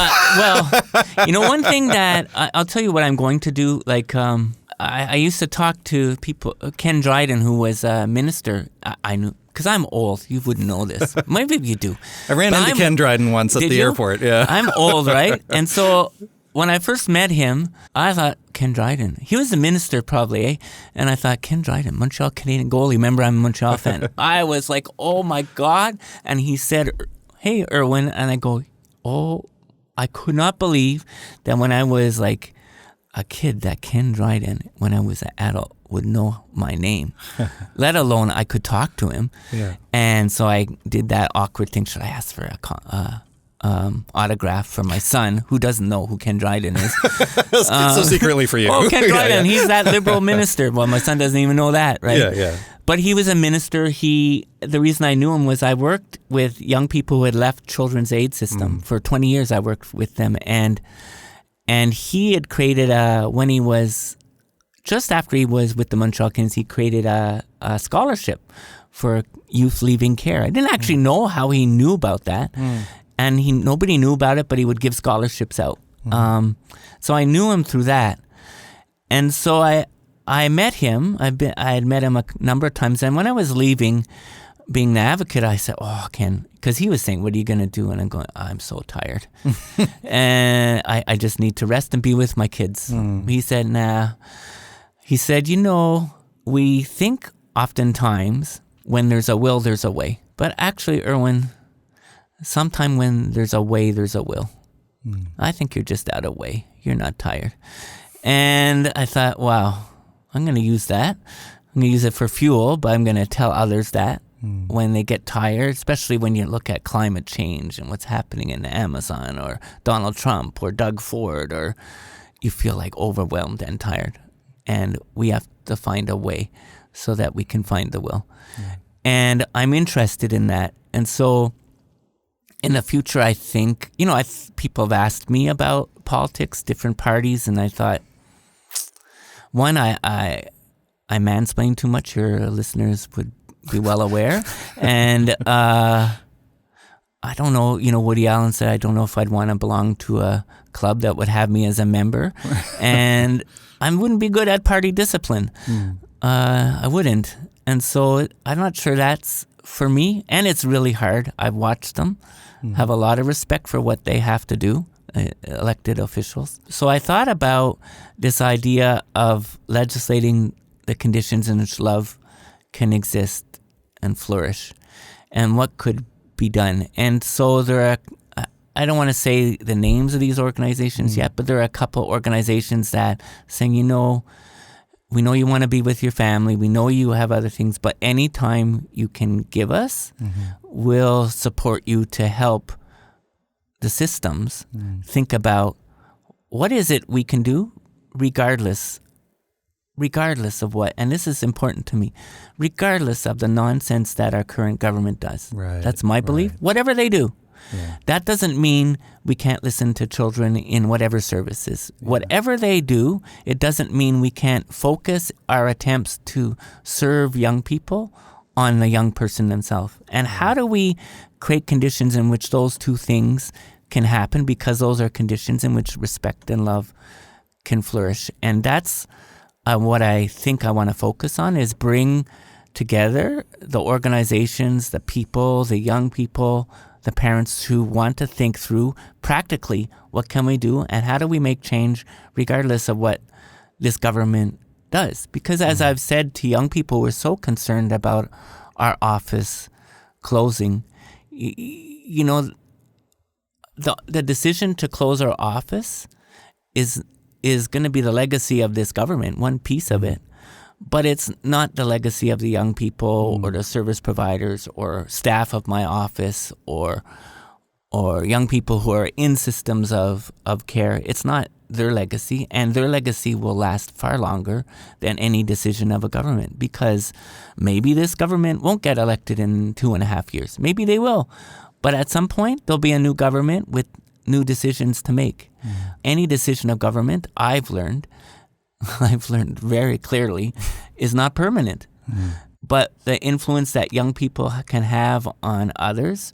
Speaker 2: One thing that I'll tell you what I'm going to do. Like, I used to talk to people. Ken Dryden, who was a minister, I knew. Because I'm old. You wouldn't know this. Maybe you do.
Speaker 1: I ran into Ken Dryden once at the airport. Yeah.
Speaker 2: I'm old, right? And so when I first met him, I thought, Ken Dryden. He was the minister probably, eh? And I thought, Ken Dryden, Montreal Canadian goalie. Remember, I'm a Montreal fan. I was like, oh my God. And he said, hey, Irwin. And I go, oh, I could not believe that when I was like a kid, that Ken Dryden, when I was an adult, would know my name, let alone I could talk to him. Yeah. And so I did that awkward thing. Should I ask for a autograph for my son, who doesn't know who Ken Dryden is?
Speaker 1: So secretly for you.
Speaker 2: Oh, Ken Dryden, he's that liberal minister. Well, my son doesn't even know that, right?
Speaker 1: Yeah.
Speaker 2: But he was a minister. The reason I knew him was I worked with young people who had left children's aid system. For 20 years I worked with them. And he had created when he was, just after he was with the Montreal Canadiens, he created a scholarship for youth leaving care. I didn't actually know how he knew about that. And nobody knew about it, but he would give scholarships out. So I knew him through that. And so I met him. I had met him a number of times. And when I was leaving, being the advocate, I said, oh, Ken, because he was saying, what are you going to do? And I'm going, I'm so tired. And I just need to rest and be with my kids. He said, nah. He said, we think oftentimes when there's a will, there's a way. But actually, Irwin, sometime when there's a way, there's a will. I think you're just out of way. You're not tired. And I thought, wow, I'm going to use that. I'm going to use it for fuel, but I'm going to tell others that when they get tired, especially when you look at climate change and what's happening in the Amazon or Donald Trump or Doug Ford, or you feel like overwhelmed and tired. And we have to find a way. so that we can find the will. And I'm interested in that. And so in the future, I think, people have asked me about politics, different parties, and I thought, one, I mansplain too much. Your listeners would be well aware. And I don't know, Woody Allen said, I don't know if I'd want to belong to a club that would have me as a member. And I wouldn't be good at party discipline. I wouldn't. And so I'm not sure that's for me. And it's really hard. I've watched them, have a lot of respect for what they have to do, elected officials. So I thought about this idea of legislating the conditions in which love can exist and flourish, and what could be done. And so there are, I don't want to say the names of these organizations yet, but there are a couple organizations that saying, we know you want to be with your family, we know you have other things, but anytime you can give us, we'll support you to help the systems think about what is it we can do regardless of what, and this is important to me, regardless of the nonsense that our current government does.
Speaker 1: Right,
Speaker 2: that's my belief.
Speaker 1: right.
Speaker 2: Whatever they do. That doesn't mean we can't listen to children in whatever services. Whatever they do, it doesn't mean we can't focus our attempts to serve young people on the young person themselves. And how do we create conditions in which those two things can happen? Because those are conditions in which respect and love can flourish. And that's what I think I want to focus on, is bring together the organizations, the people, the young people, the parents who want to think through practically what can we do and how do we make change regardless of what this government does. Because as I've said to young people, we're so concerned about our office closing. The decision to close our office is going to be the legacy of this government, one piece of it. But it's not the legacy of the young people or the service providers or staff of my office or young people who are in systems of care. It's not their legacy, and their legacy will last far longer than any decision of a government, because maybe this government won't get elected in 2.5 years. Maybe they will. But at some point, there'll be a new government with new decisions to make. Any decision of government, I've learned very clearly, is not permanent. But the influence that young people can have on others,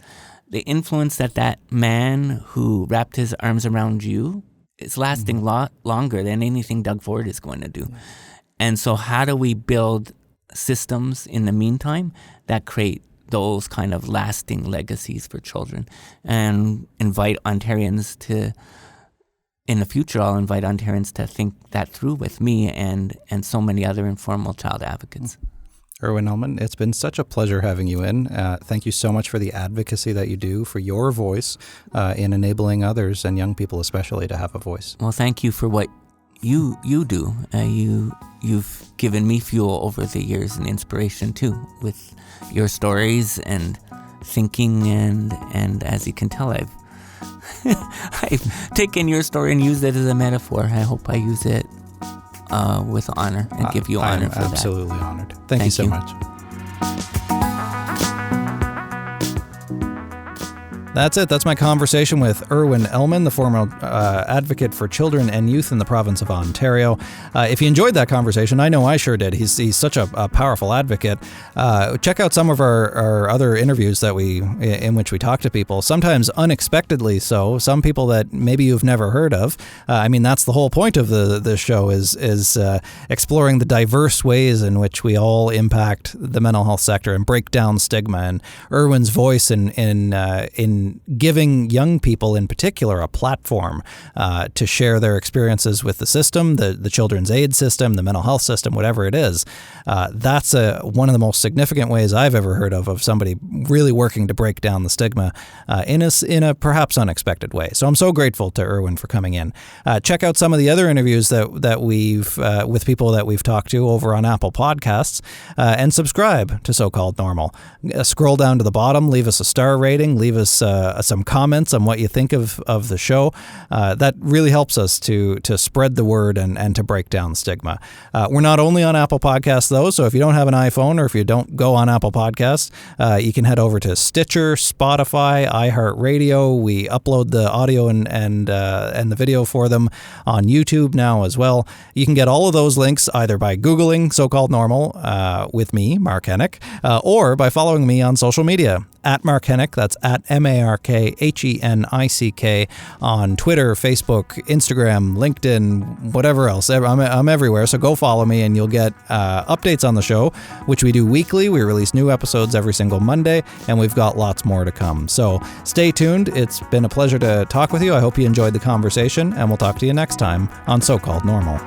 Speaker 2: the influence that man who wrapped his arms around you is lasting longer than anything Doug Ford is going to do. And so how do we build systems in the meantime that create those kind of lasting legacies for children, and invite Ontarians to, in the future, I'll invite Ontarians to think that through with me and so many other informal child advocates.
Speaker 1: Irwin Elman, it's been such a pleasure having you in. Thank you so much for the advocacy that you do, for your voice in enabling others, and young people especially, to have a voice.
Speaker 2: Well, thank you for what you do. You've given me fuel over the years and inspiration too, with your stories and thinking, and as you can tell, I've taken your story and used it as a metaphor. I hope I use it with honor and give you honor for that.
Speaker 1: I'm absolutely honored. Thank you so much. That's it. That's my conversation with Irwin Elman, the former advocate for children and youth in the province of Ontario. If you enjoyed that conversation, I know I sure did. He's such a powerful advocate. Check out some of our other interviews in which we talk to people, sometimes unexpectedly so, some people that maybe you've never heard of. That's the whole point of the show is exploring the diverse ways in which we all impact the mental health sector and break down stigma. And Irwin's voice in giving young people in particular a platform to share their experiences with the system, the children's aid system, the mental health system, whatever it is. That's one of the most significant ways I've ever heard of somebody really working to break down the stigma in a perhaps unexpected way. So I'm so grateful to Irwin for coming in. Check out some of the other interviews that we've with people that we've talked to over on Apple Podcasts, and subscribe to So-Called Normal. Scroll down to the bottom, leave us a star rating, leave us some comments on what you think of the show. That really helps us to spread the word and to break down stigma. We're not only on Apple Podcasts, though, so if you don't have an iPhone or if you don't go on Apple Podcasts, you can head over to Stitcher, Spotify, iHeartRadio. We upload the audio and the video for them on YouTube now as well. You can get all of those links either by Googling So-Called Normal with me, Mark Hennick, or by following me on social media. At Mark Hennick, that's at MarkHennick on Twitter, Facebook, Instagram, LinkedIn, whatever else. I'm everywhere, so go follow me and you'll get updates on the show, which we do weekly. We release new episodes every single Monday, and we've got lots more to come. So stay tuned. It's been a pleasure to talk with you. I hope you enjoyed the conversation, and we'll talk to you next time on So-Called Normal.